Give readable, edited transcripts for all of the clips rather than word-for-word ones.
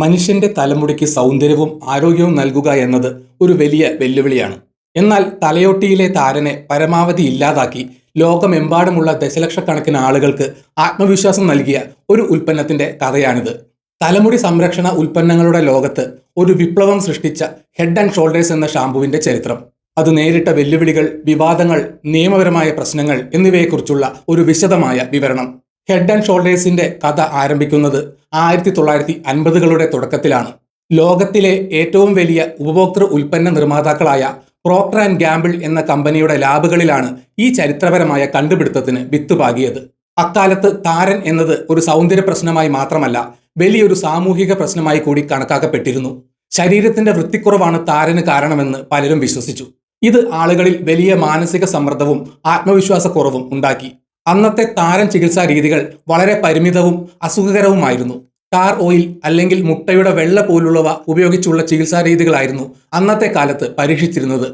മനുഷ്യന്റെ തലമുടിക്ക് സൗന്ദര്യവും ആരോഗ്യവും നൽകുക എന്നത് ഒരു വലിയ വെല്ലുവിളിയാണ്. എന്നാൽ തലയോട്ടിയിലെ താരനെ പരമാവധി ഇല്ലാതാക്കി ലോകമെമ്പാടുമുള്ള ദശലക്ഷക്കണക്കിന് ആളുകൾക്ക് ആത്മവിശ്വാസം നൽകിയ ഒരു ഉൽപ്പന്നത്തിന്റെ കഥയാണിത്. തലമുടി സംരക്ഷണ ഉൽപ്പന്നങ്ങളുടെ ലോകത്ത് ഒരു വിപ്ലവം സൃഷ്ടിച്ച ഹെഡ് ആൻഡ് ഷോൾഡേഴ്സ് എന്ന ഷാമ്പുവിന്റെ ചരിത്രം, അത് നേരിട്ട വെല്ലുവിളികൾ, വിവാദങ്ങൾ, നിയമപരമായ പ്രശ്നങ്ങൾ എന്നിവയെക്കുറിച്ചുള്ള ഒരു വിശദമായ വിവരണം. ഹെഡ് ആൻഡ് ഷോൾഡേഴ്സിന്റെ കഥ ആരംഭിക്കുന്നത് 1950കളുടെ തുടക്കത്തിലാണ്. ലോകത്തിലെ ഏറ്റവും വലിയ ഉപഭോക്തൃ ഉൽപ്പന്ന നിർമ്മാതാക്കളായ പ്രോക്ടർ ആൻഡ് ഗാംബിൾ എന്ന കമ്പനിയുടെ ലാബുകളിലാണ് ഈ ചരിത്രപരമായ കണ്ടുപിടുത്തത്തിന് വിത്തുപാകിയത്. അക്കാലത്ത് താരൻ എന്നത് ഒരു സൗന്ദര്യ പ്രശ്നമായി മാത്രമല്ല, വലിയൊരു സാമൂഹിക പ്രശ്നമായി കൂടി കണക്കാക്കപ്പെട്ടിരുന്നു. ശരീരത്തിന്റെ വൃത്തിക്കുറവാണ് താരന് കാരണമെന്ന് പലരും വിശ്വസിച്ചു. ഇത് ആളുകളിൽ വലിയ മാനസിക സമ്മർദ്ദവും ആത്മവിശ്വാസക്കുറവും ഉണ്ടാക്കി. അന്നത്തെ താരൻ ചികിത്സാ രീതികൾ വളരെ പരിമിതവും അസുഖകരവുമായിരുന്നു. ടാർ ഓയിൽ അല്ലെങ്കിൽ മുട്ടയുടെ വെള്ള പോലുള്ളവ ഉപയോഗിച്ചുള്ള ചികിത്സാ രീതികളായിരുന്നു അന്നത്തെ കാലത്ത് പരീക്ഷിച്ചിരുന്നത്.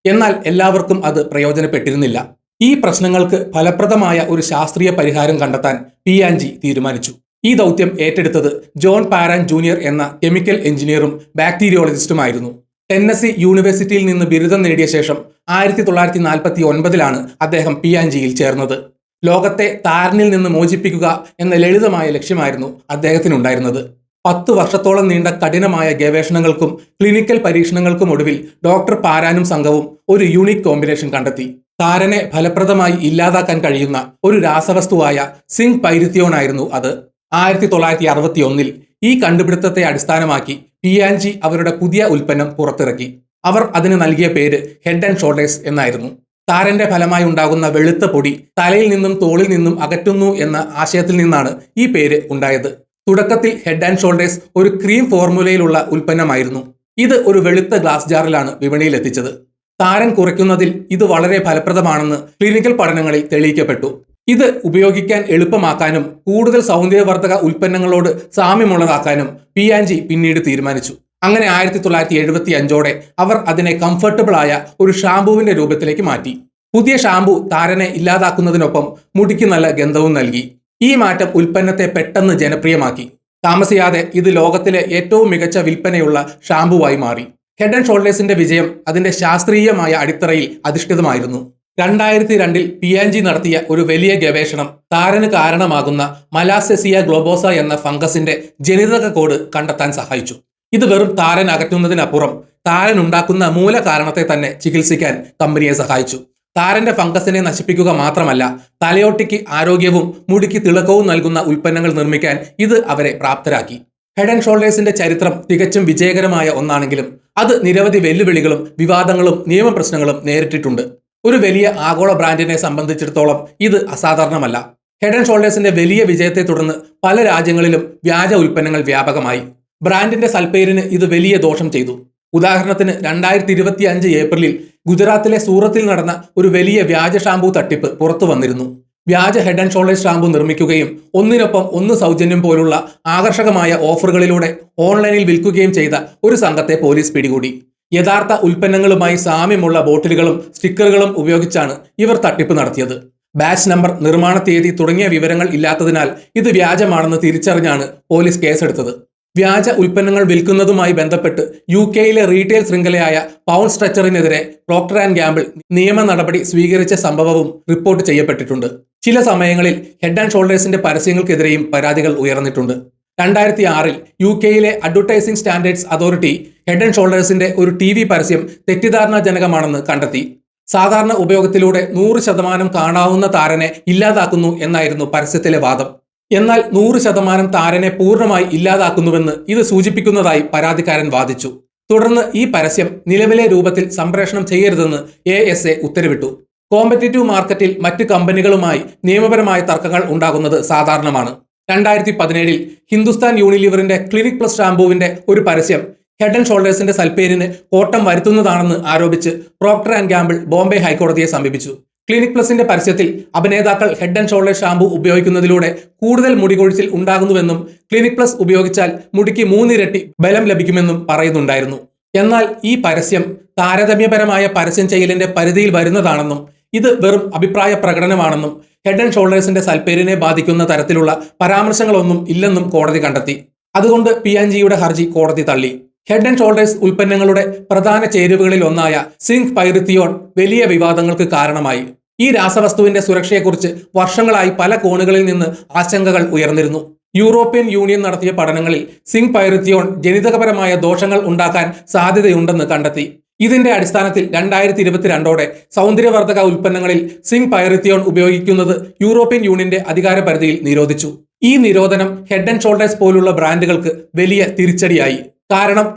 എന്നാൽ എല്ലാവർക്കും അത് പ്രയോജനപ്പെട്ടിരുന്നില്ല. ഈ പ്രശ്നങ്ങൾക്ക് ഫലപ്രദമായ ഒരു ശാസ്ത്രീയ പരിഹാരം കണ്ടെത്താൻ പിയാൻജി തീരുമാനിച്ചു. ഈ ദൗത്യം ഏറ്റെടുത്തത് ജോൺ പാരാൻ ജൂനിയർ എന്ന കെമിക്കൽ എഞ്ചിനീയറും ബാക്ടീരിയോളജിസ്റ്റുമായിരുന്നു. ടെന്നസി യൂണിവേഴ്സിറ്റിയിൽ നിന്ന് ബിരുദം നേടിയ ശേഷം 1949ലാണ് അദ്ദേഹം പിയാൻജിയിൽ ചേർന്നത്. ലോകത്തെ താരനിൽ നിന്ന് മോചിപ്പിക്കുക എന്ന ലളിതമായ ലക്ഷ്യമായിരുന്നു അദ്ദേഹത്തിനുണ്ടായിരുന്നത്. 10 വർഷത്തോളം നീണ്ട കഠിനമായ ഗവേഷണങ്ങൾക്കും ക്ലിനിക്കൽ പരീക്ഷണങ്ങൾക്കും ഒടുവിൽ ഡോക്ടർ പാരാനും സംഘവും ഒരു യൂണിക് കോമ്പിനേഷൻ കണ്ടെത്തി. താരനെ ഫലപ്രദമായി ഇല്ലാതാക്കാൻ കഴിയുന്ന ഒരു രാസവസ്തുവായ സിങ്ക് പൈരിത്തിയോൺ ആയിരുന്നു അത്. 1961ൽ ഈ കണ്ടുപിടുത്തത്തെ അടിസ്ഥാനമാക്കി പിയാൻജി അവരുടെ പുതിയ ഉൽപ്പന്നം പുറത്തിറക്കി. അവർ അതിന് നൽകിയ പേര് ഹെഡ് ആൻഡ് ഷോൾഡേഴ്സ് എന്നായിരുന്നു. താരന്റെ ഫലമായി ഉണ്ടാകുന്ന വെളുത്ത പൊടി തലയിൽ നിന്നും തോളിൽ നിന്നും അകറ്റുന്നു എന്ന ആശയത്തിൽ നിന്നാണ് ഈ പേര് ഉണ്ടായത്. തുടക്കത്തിൽ ഹെഡ് ആൻഡ് ഷോൾഡേഴ്സ് ഒരു ക്രീം ഫോർമുലയിലുള്ള ഉൽപ്പന്നമായിരുന്നു. ഇത് ഒരു വെളുത്ത ഗ്ലാസ് ജാറിലാണ് വിപണിയിൽ എത്തിച്ചത്. താരൻ കുറയ്ക്കുന്നതിൽ ഇത് വളരെ ഫലപ്രദമാണെന്ന് ക്ലിനിക്കൽ പഠനങ്ങളിൽ തെളിയിക്കപ്പെട്ടു. ഇത് ഉപയോഗിക്കാൻ എളുപ്പമാക്കാനും കൂടുതൽ സൗന്ദര്യവർദ്ധക ഉൽപ്പന്നങ്ങളോട് സാമ്യമുള്ളതാക്കാനും പിയാൻജി പിന്നീട് തീരുമാനിച്ചു. അങ്ങനെ 1975ഓടെ അവർ അതിനെ കംഫർട്ടബിൾ ആയ ഒരു ഷാമ്പുവിന്റെ രൂപത്തിലേക്ക് മാറ്റി. പുതിയ ഷാമ്പു താരനെ ഇല്ലാതാക്കുന്നതിനൊപ്പം മുടിക്ക് നല്ല ഗന്ധവും നൽകി. ഈ മാറ്റം ഉൽപ്പന്നത്തെ പെട്ടെന്ന് ജനപ്രിയമാക്കി. താമസിയാതെ ഇത് ലോകത്തിലെ ഏറ്റവും മികച്ച വിൽപ്പനയുള്ള ഷാമ്പുവായി മാറി. ഹെഡ് ആൻഡ് ഷോൾഡേഴ്സിന്റെ വിജയം അതിന്റെ ശാസ്ത്രീയമായ അടിത്തറയിൽ അധിഷ്ഠിതമായിരുന്നു. 2002ൽ പിയാൻജി നടത്തിയ ഒരു വലിയ ഗവേഷണം താരന് കാരണമാകുന്ന മലാസെസിയ ഗ്ലോബോസ എന്ന ഫംഗസിന്റെ ജനിതക കോഡ് കണ്ടെത്താൻ സഹായിച്ചു. ഇത് വെറും താരൻ അകറ്റുന്നതിനപ്പുറം താരൻ ഉണ്ടാക്കുന്ന മൂല കാരണത്തെ തന്നെ ചികിത്സിക്കാൻ കമ്പനിയെ സഹായിച്ചു. താരന്റെ ഫംഗസിനെ നശിപ്പിക്കുക മാത്രമല്ല, തലയോട്ടിക്ക് ആരോഗ്യവും മുടിക്ക് തിളക്കവും നൽകുന്ന ഉൽപ്പന്നങ്ങൾ നിർമ്മിക്കാൻ ഇത് അവരെ പ്രാപ്തരാക്കി. ഹെഡ് ആൻഡ് ഷോൾഡേഴ്സിന്റെ ചരിത്രം തികച്ചും വിജയകരമായ ഒന്നാണെങ്കിലും അത് നിരവധി വെല്ലുവിളികളും വിവാദങ്ങളും നിയമപ്രശ്നങ്ങളും നേരിട്ടിട്ടുണ്ട്. ഒരു വലിയ ആഗോള ബ്രാൻഡിനെ സംബന്ധിച്ചിടത്തോളം ഇത് അസാധാരണമല്ല. ഹെഡ് ആൻഡ് ഷോൾഡേഴ്സിന്റെ വലിയ വിജയത്തെ തുടർന്ന് പല രാജ്യങ്ങളിലും വ്യാജ ഉൽപ്പന്നങ്ങൾ വ്യാപകമായി. ബ്രാൻഡിന്റെ സൽപ്പേരിന് ഇത് വലിയ ദോഷം ചെയ്തു. ഉദാഹരണത്തിന് 2025 ഏപ്രിലിൽ ഗുജറാത്തിലെ സൂറത്തിൽ നടന്ന ഒരു വലിയ വ്യാജ ഷാമ്പു തട്ടിപ്പ് പുറത്തു വന്നിരുന്നു. വ്യാജ ഹെഡ് ആൻഡ് ഷോൾഡേഴ്സ് ഷാമ്പു നിർമ്മിക്കുകയും ഒന്നിനൊപ്പം ഒന്ന് സൗജന്യം പോലുള്ള ആകർഷകമായ ഓഫറുകളിലൂടെ ഓൺലൈനിൽ വിൽക്കുകയും ചെയ്ത ഒരു സംഘത്തെ പോലീസ് പിടികൂടി. യഥാർത്ഥ ഉൽപ്പന്നങ്ങളുമായി സാമ്യമുള്ള ബോട്ടിലുകളും സ്റ്റിക്കറുകളും ഉപയോഗിച്ചാണ് ഇവർ തട്ടിപ്പ് നടത്തിയത്. ബാച്ച് നമ്പർ, നിർമ്മാണ തീയതി തുടങ്ങിയ വിവരങ്ങൾ ഇല്ലാത്തതിനാൽ ഇത് വ്യാജമാണെന്ന് തിരിച്ചറിഞ്ഞാണ് പോലീസ് കേസെടുത്തത്. വ്യാജ ഉൽപ്പന്നങ്ങൾ വിൽക്കുന്നതുമായി ബന്ധപ്പെട്ട് UK-യിലെ റീറ്റെയിൽ ശൃംഖലയായ പൗണ്ട് സ്ട്രക്ചറിനെതിരെ പ്രോക്ടർ ആൻഡ് ഗാംബിൾ നിയമ നടപടി സ്വീകരിച്ച സംഭവവും റിപ്പോർട്ട് ചെയ്യപ്പെട്ടിട്ടുണ്ട്. ചില സമയങ്ങളിൽ ഹെഡ് ആൻഡ് ഷോൾഡേഴ്സിന്റെ പരസ്യങ്ങൾക്കെതിരെയും പരാതികൾ ഉയർന്നിട്ടുണ്ട്. 2006ൽ UK-യിലെ advertising standards authority head and ഷോൾഡേഴ്സിന്റെ ഒരു TV പരസ്യം തെറ്റിദ്ധാരണാജനകമാണെന്ന് കണ്ടെത്തി. സാധാരണ ഉപയോഗത്തിലൂടെ 100% കാണാവുന്ന താരനെ ഇല്ലാതാക്കുന്നു എന്നായിരുന്നു പരസ്യത്തിലെ വാദം. എന്നാൽ 100% താരനെ പൂർണ്ണമായി ഇല്ലാതാക്കുന്നുവെന്ന് ഇത് സൂചിപ്പിക്കുന്നതായി പരാതിക്കാരൻ വാദിച്ചു. തുടർന്ന് ഈ പരസ്യം നിലവിലെ രൂപത്തിൽ സംപ്രേഷണം ചെയ്യരുതെന്ന് ASA ഉത്തരവിട്ടു. കോമ്പറ്റീറ്റീവ് മാർക്കറ്റിൽ മറ്റ് കമ്പനികളുമായി നിയമപരമായ തർക്കങ്ങൾ ഉണ്ടാകുന്നത് സാധാരണമാണ്. 2017ൽ ഹിന്ദുസ്ഥാൻ യൂണിലിവറിന്റെ ക്ലിനിക് പ്ലസ് ഷാമ്പുവിന്റെ ഒരു പരസ്യം ഹെഡ് ആൻഡ് ഷോൾഡേഴ്സിന്റെ സൽപ്പേരിന് കോട്ടം വരുത്തുന്നതാണെന്ന് ആരോപിച്ച് പ്രോക്ടർ ആൻഡ് ഗാംബിൾ ബോംബെ ഹൈക്കോടതിയെ സമീപിച്ചു. ക്ലിനിക് പ്ലസിന്റെ പരസ്യത്തിൽ അഭിനേതാക്കൾ ഹെഡ് ആൻഡ് ഷോൾഡേഴ്സ് ഷാമ്പു ഉപയോഗിക്കുന്നതിലൂടെ കൂടുതൽ മുടി കൊഴിച്ചിൽ ഉണ്ടാകുന്നുവെന്നും ക്ലിനിക് പ്ലസ് ഉപയോഗിച്ചാൽ മുടിക്ക് 3 ഇരട്ടി ബലം ലഭിക്കുമെന്നും പറയുന്നുണ്ടായിരുന്നു. എന്നാൽ ഈ പരസ്യം താരതമ്യപരമായ പരസ്യം ചെയ്യലിന്റെ പരിധിയിൽ വരുന്നതാണെന്നും ഇത് വെറും അഭിപ്രായ പ്രകടനമാണെന്നും ഹെഡ് ആൻഡ് ഷോൾഡേഴ്സിന്റെ സൽപ്പേരിനെ ബാധിക്കുന്ന തരത്തിലുള്ള പരാമർശങ്ങളൊന്നും ഇല്ലെന്നും കോടതി കണ്ടെത്തി. അതുകൊണ്ട് P&Gയുടെ ഹർജി കോടതി തള്ളി. ഹെഡ് ആൻഡ് ഷോൾഡേഴ്സ് ഉൽപ്പന്നങ്ങളുടെ പ്രധാന ചേരുവകളിൽ ഒന്നായ സിങ്ക് പൈറിത്തിയോൺ വലിയ വിവാദങ്ങൾക്ക് കാരണമായി. ഈ രാസവസ്തുവിന്റെ സുരക്ഷയെക്കുറിച്ച് വർഷങ്ങളായി പല കോണുകളിൽ നിന്ന് ആശങ്കകൾ ഉയർന്നിരുന്നു. യൂറോപ്യൻ യൂണിയൻ നടത്തിയ പഠനങ്ങളിൽ സിങ്ക് പൈറിത്തിയോൺ ജനിതകപരമായ ദോഷങ്ങൾ ഉണ്ടാക്കാൻ സാധ്യതയുണ്ടെന്ന് കണ്ടെത്തി. ഇതിന്റെ അടിസ്ഥാനത്തിൽ 2022ഓടെ സൗന്ദര്യവർദ്ധക ഉൽപ്പന്നങ്ങളിൽ സിങ്ക് പൈറിത്തിയോൺ ഉപയോഗിക്കുന്നത് യൂറോപ്യൻ യൂണിയന്റെ അധികാര പരിധിയിൽ നിരോധിച്ചു. ഈ നിരോധനം ഹെഡ് ആൻഡ് ഷോൾഡേഴ്സ് പോലുള്ള ബ്രാൻഡുകൾക്ക് വലിയ തിരിച്ചടിയായി. കാരണം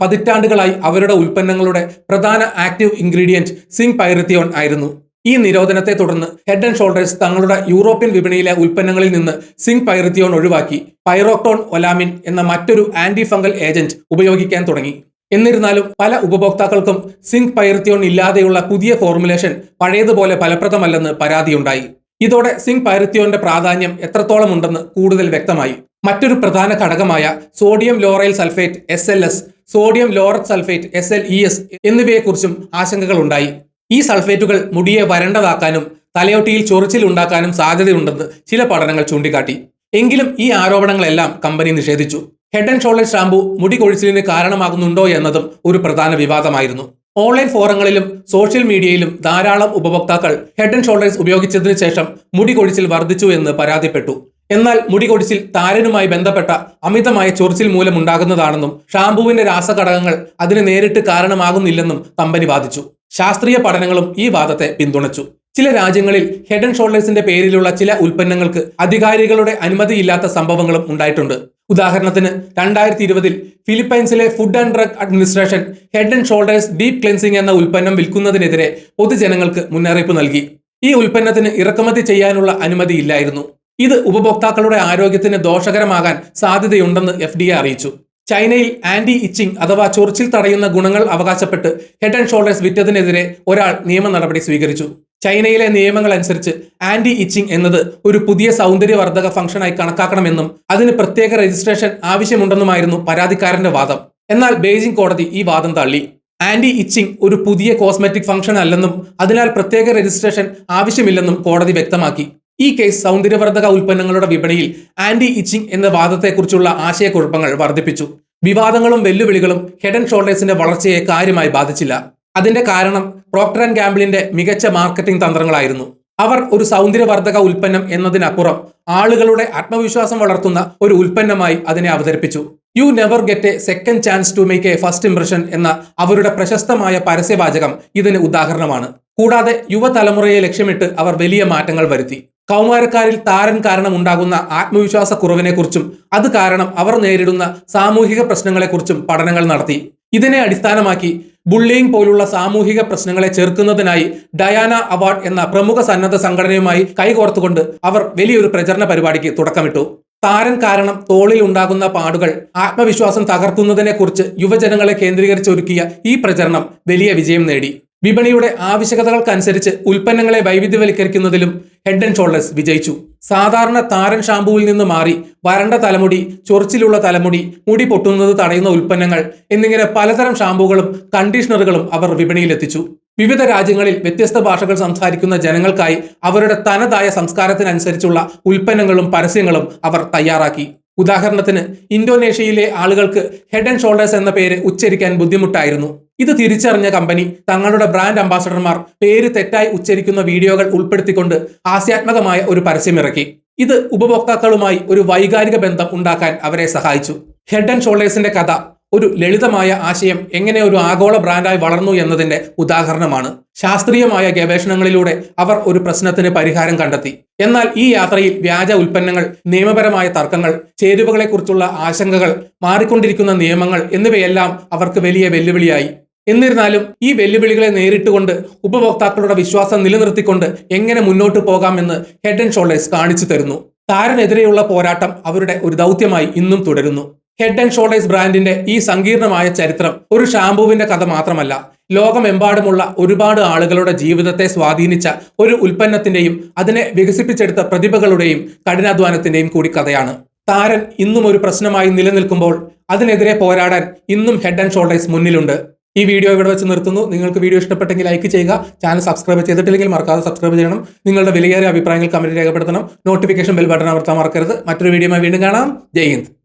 പതിറ്റാണ്ടുകളായി അവരുടെ ഉൽപ്പന്നങ്ങളുടെ പ്രധാന ആക്റ്റീവ് ഇൻഗ്രീഡിയന്റ് സിങ്ക് പൈറിത്തിയോൺ ആയിരുന്നു. ഈ നിരോധനത്തെ തുടർന്ന് ഹെഡ് ആൻഡ് ഷോൾഡേഴ്സ് തങ്ങളുടെ യൂറോപ്യൻ വിപണിയിലെ ഉൽപ്പന്നങ്ങളിൽ നിന്ന് സിങ്ക് പൈറിത്തിയോൺ ഒഴിവാക്കി പൈറോക്ടോൺ ഒലാമിൻ എന്ന മറ്റൊരു ആന്റി ഫംഗൽ ഏജന്റ് ഉപയോഗിക്കാൻ തുടങ്ങി. എന്നിരുന്നാലും പല ഉപഭോക്താക്കൾക്കും സിങ്ക് പൈറിത്തിയോൺ ഇല്ലാതെയുള്ള പുതിയ ഫോർമുലേഷൻ പഴയതുപോലെ ഫലപ്രദമല്ലെന്ന് പരാതിയുണ്ടായി. ഇതോടെ സിങ്ക് പൈറിത്തിയോന്റെ പ്രാധാന്യം എത്രത്തോളം ഉണ്ടെന്ന് കൂടുതൽ വ്യക്തമായി. മറ്റൊരു പ്രധാന ഘടകമായ sodium lauryl sulphate SLS, sodium laureth sulphate SLES എന്നിവയെക്കുറിച്ചും ആശങ്കകളുണ്ടായി. ഈ സൾഫേറ്റുകൾ മുടിയെ വരണ്ടതാക്കാനും തലയോട്ടിയിൽ ചൊറിച്ചിൽ ഉണ്ടാക്കാനും സാധ്യതയുണ്ടെന്ന് ചില പഠനങ്ങൾ ചൂണ്ടിക്കാട്ടി. എങ്കിലും ഈ ആരോപണങ്ങളെല്ലാം കമ്പനി നിഷേധിച്ചു. ഹെഡ് ആൻഡ് ഷോൾഡേഴ്സ് ഷാമ്പു മുടി കൊഴിച്ചിലിന് കാരണമാകുന്നുണ്ടോ എന്നതും ഒരു പ്രധാന വിവാദമായിരുന്നു. ഓൺലൈൻ ഫോറങ്ങളിലും സോഷ്യൽ മീഡിയയിലും ധാരാളം ഉപഭോക്താക്കൾ ഹെഡ് ആൻഡ് ഷോൾഡേഴ്സ് ഉപയോഗിച്ചതിനു ശേഷം മുടി കൊഴിച്ചിൽ വർദ്ധിച്ചു എന്ന് പരാതിപ്പെട്ടു. എന്നാൽ മുടി കൊഴിച്ചിൽ താരനുമായി ബന്ധപ്പെട്ട അമിതമായ ചൊറിച്ചിൽ മൂലമുണ്ടാകുന്നതാണെന്നും ഷാമ്പുവിന്റെ രാസഘടകങ്ങൾ അതിന് നേരിട്ട് കാരണമാകുന്നില്ലെന്നും കമ്പനി വാദിച്ചു. ശാസ്ത്രീയ പഠനങ്ങളും ഈ വാദത്തെ പിന്തുണച്ചു. ചില രാജ്യങ്ങളിൽ ഹെഡ് ആൻഡ് ഷോൾഡേഴ്സിന്റെ പേരിലുള്ള ചില ഉൽപ്പന്നങ്ങൾക്ക് അധികാരികളുടെ അനുമതിയില്ലാത്ത സംഭവങ്ങളും ഉണ്ടായിട്ടുണ്ട്. ഉദാഹരണത്തിന് 2020 ഫിലിപ്പൈൻസിലെ food and drug administration head and shoulders deep cleansing എന്ന ഉൽപ്പന്നം വിൽക്കുന്നതിനെതിരെ പൊതുജനങ്ങൾക്ക് മുന്നറിയിപ്പ് നൽകി. ഈ ഉൽപ്പന്നത്തിന് ഇറക്കുമതി ചെയ്യാനുള്ള അനുമതിയില്ലായിരുന്നു. ഇത് ഉപഭോക്താക്കളുടെ ആരോഗ്യത്തിന് ദോഷകരമാകാൻ സാധ്യതയുണ്ടെന്ന് FDA അറിയിച്ചു. ചൈനയിൽ ആന്റി ഇച്ചിങ് അഥവാ ചൊറിച്ചിൽ തടയുന്ന ഗുണങ്ങൾ അവകാശപ്പെട്ട് ഹെഡ് ആൻഡ് ഷോൾഡേഴ്സ് വിറ്റതിനെതിരെ ഒരാൾ നിയമ നടപടി സ്വീകരിച്ചു. ചൈനയിലെ നിയമങ്ങൾ അനുസരിച്ച് ആന്റി ഇച്ചിങ് എന്നത് ഒരു പുതിയ സൗന്ദര്യവർദ്ധക ഫംഗ്ഷനായി കണക്കാക്കണമെന്നും അതിന് പ്രത്യേക രജിസ്ട്രേഷൻ ആവശ്യമുണ്ടെന്നുമായിരുന്നു പരാതിക്കാരന്റെ വാദം. എന്നാൽ ബെയ്ജിംഗ് കോടതി ഈ വാദം തള്ളി. ആന്റി ഇച്ചിങ് ഒരു പുതിയ കോസ്മെറ്റിക് ഫംഗ്ഷൻ അല്ലെന്നും അതിനാൽ പ്രത്യേക രജിസ്ട്രേഷൻ ആവശ്യമില്ലെന്നും കോടതി വ്യക്തമാക്കി. ഈ കേസ് സൗന്ദര്യവർദ്ധക ഉൽപ്പന്നങ്ങളുടെ വിപണിയിൽ ആന്റി ഇച്ചിങ് എന്ന വാദത്തെക്കുറിച്ചുള്ള ആശയക്കുഴപ്പങ്ങൾ വർദ്ധിപ്പിച്ചു. വിവാദങ്ങളും വെല്ലുവിളികളും ഹെഡ് ആൻഡ് ഷോൾഡേഴ്സിന്റെ വളർച്ചയെ കാര്യമായി ബാധിച്ചില്ല. അതിന്റെ കാരണം പ്രോക്ടർ ആൻഡ് ഗാംബിളിന്റെ മികച്ച മാർക്കറ്റിംഗ് തന്ത്രങ്ങളായിരുന്നു. അവർ ഒരു സൗന്ദര്യവർദ്ധക ഉൽപ്പന്നം എന്നതിനപ്പുറം ആളുകളുടെ ആത്മവിശ്വാസം വളർത്തുന്ന ഒരു ഉൽപ്പന്നമായി അതിനെ അവതരിപ്പിച്ചു. You never get a second chance to make a first impression എന്ന അവരുടെ പ്രശസ്തമായ പരസ്യവാചകം ഇതിന് ഉദാഹരണമാണ്. കൂടാതെ യുവതലമുറയെ ലക്ഷ്യമിട്ട് അവർ വലിയ മാറ്റങ്ങൾ വരുത്തി. കൗമാരക്കാരിൽ താരൻ കാരണം ഉണ്ടാകുന്ന ആത്മവിശ്വാസ കുറവിനെക്കുറിച്ചും അത് കാരണം അവർ നേരിടുന്ന സാമൂഹിക പ്രശ്നങ്ങളെക്കുറിച്ചും പഠനങ്ങൾ നടത്തി. ഇതിനെ അടിസ്ഥാനമാക്കി ബുള്ളിയിങ് പോലുള്ള സാമൂഹിക പ്രശ്നങ്ങളെ ചെറുക്കുന്നതിനായി ഡയാന അവാർഡ് എന്ന പ്രമുഖ സന്നദ്ധ സംഘടനയുമായി കൈകോർത്തുകൊണ്ട് അവർ വലിയൊരു പ്രചരണ പരിപാടിക്ക് തുടക്കമിട്ടു. താരൻ കാരണം തോളിൽ ഉണ്ടാകുന്ന പാടുകൾ ആത്മവിശ്വാസം തകർക്കുന്നതിനെക്കുറിച്ച് യുവജനങ്ങളെ കേന്ദ്രീകരിച്ചൊരുക്കിയ ഈ പ്രചരണം വലിയ വിജയം നേടി. വിപണിയുടെ ആവശ്യകതകൾക്കനുസരിച്ച് ഉൽപ്പന്നങ്ങളെ വൈവിധ്യവൽക്കരിക്കുന്നതിലും ഹെഡ് ആൻഡ് ഷോൾഡേഴ്സ് വിജയിച്ചു. സാധാരണ താരൻ ഷാമ്പുവിൽ നിന്ന് മാറി വരണ്ട തലമുടി, ചൊറിച്ചിലുള്ള തലമുടി, മുടി പൊട്ടുന്നത് തടയുന്ന ഉൽപ്പന്നങ്ങൾ എന്നിങ്ങനെ പലതരം ഷാമ്പുകളും കണ്ടീഷണറുകളും അവർ വിപണിയിലെത്തിച്ചു. വിവിധ രാജ്യങ്ങളിൽ വ്യത്യസ്ത ഭാഷകൾ സംസാരിക്കുന്ന ജനങ്ങൾക്കായി അവരുടെ തനതായ സംസ്കാരത്തിനനുസരിച്ചുള്ള ഉൽപ്പന്നങ്ങളും പരസ്യങ്ങളും അവർ തയ്യാറാക്കി. ഉദാഹരണത്തിന് ഇന്തോനേഷ്യയിലെ ആളുകൾക്ക് ഹെഡ് ആൻഡ് ഷോൾഡേഴ്സ് എന്ന പേര് ഉച്ചരിക്കാൻ ബുദ്ധിമുട്ടായിരുന്നു. ഇത് തിരിച്ചറിഞ്ഞ കമ്പനി തങ്ങളുടെ ബ്രാൻഡ് അംബാസഡർമാർ പേര് തെറ്റായി ഉച്ചരിക്കുന്ന വീഡിയോകൾ ഉൾപ്പെടുത്തിക്കൊണ്ട് ഹാസ്യാത്മകമായ ഒരു പരസ്യമിറക്കി. ഇത് ഉപഭോക്താക്കളുമായി ഒരു വൈകാരിക ബന്ധം ഉണ്ടാക്കാൻ അവരെ സഹായിച്ചു. ഹെഡ് ആൻഡ് ഷോൾഡേഴ്സിന്റെ കഥ ഒരു ലളിതമായ ആശയം എങ്ങനെ ഒരു ആഗോള ബ്രാൻഡായി വളർന്നു എന്നതിന്റെ ഉദാഹരണമാണ്. ശാസ്ത്രീയമായ ഗവേഷണങ്ങളിലൂടെ അവർ ഒരു പ്രശ്നത്തിന് പരിഹാരം കണ്ടെത്തി. എന്നാൽ ഈ യാത്രയിൽ വ്യാജ ഉൽപ്പന്നങ്ങൾ, നിയമപരമായ തർക്കങ്ങൾ, ചേരുവകളെക്കുറിച്ചുള്ള ആശങ്കകൾ, മാറിക്കൊണ്ടിരിക്കുന്ന നിയമങ്ങൾ എന്നിവയെല്ലാം അവർക്ക് വലിയ വെല്ലുവിളിയായി. എന്നിരുന്നാലും ഈ വെല്ലുവിളികളെ നേരിട്ടുകൊണ്ട് ഉപഭോക്താക്കളുടെ വിശ്വാസം നിലനിർത്തിക്കൊണ്ട് എങ്ങനെ മുന്നോട്ട് പോകാമെന്ന് ഹെഡ് ആൻഡ് ഷോൾഡേഴ്സ് കാണിച്ചു തരുന്നു. താരനെതിരെയുള്ള പോരാട്ടം അവരുടെ ഒരു ദൗത്യമായി ഇന്നും തുടരുന്നു. ഹെഡ് ആൻഡ് ഷോൾഡേഴ്സ് ബ്രാൻഡിന്റെ ഈ സങ്കീർണമായ ചരിത്രം ഒരു ഷാമ്പുവിന്റെ കഥ മാത്രമല്ല, ലോകമെമ്പാടുമുള്ള ഒരുപാട് ആളുകളുടെ ജീവിതത്തെ സ്വാധീനിച്ച ഒരു ഉൽപ്പന്നത്തിന്റെയും അതിനെ വികസിപ്പിച്ചെടുത്ത പ്രതിഭകളുടെയും കഠിനാധ്വാനത്തിന്റെയും കൂടി കഥയാണ്. താരൻ ഇന്നും ഒരു പ്രശ്നമായി നിലനിൽക്കുമ്പോൾ അതിനെതിരെ പോരാടാൻ ഇന്നും ഹെഡ് ആൻഡ് ഷോൾഡേഴ്സ് മുന്നിലുണ്ട്. ഈ വീഡിയോ ഇവിടെ വെച്ച് നിർത്തുന്നു. നിങ്ങൾക്ക് വീഡിയോ ഇഷ്ടപ്പെട്ടെങ്കിൽ ലൈക്ക് ചെയ്യുക. ചാനൽ സബ്സ്ക്രൈബ് ചെയ്തിട്ടില്ലെങ്കിൽ മറക്കാതെ സബ്സ്ക്രൈബ് ചെയ്യണം. നിങ്ങളുടെ വിലയേറിയ അഭിപ്രായങ്ങൾ കമന്റ് രേഖപ്പെടുത്തണം. നോട്ടിഫിക്കേഷൻ ബെൽ ബട്ടൺ അമർത്താൻ മറക്കരുത്. മറ്റൊരു വീഡിയോയുമായി വീണ്ടും കാണാം. ജയ് ഹിന്ദ്.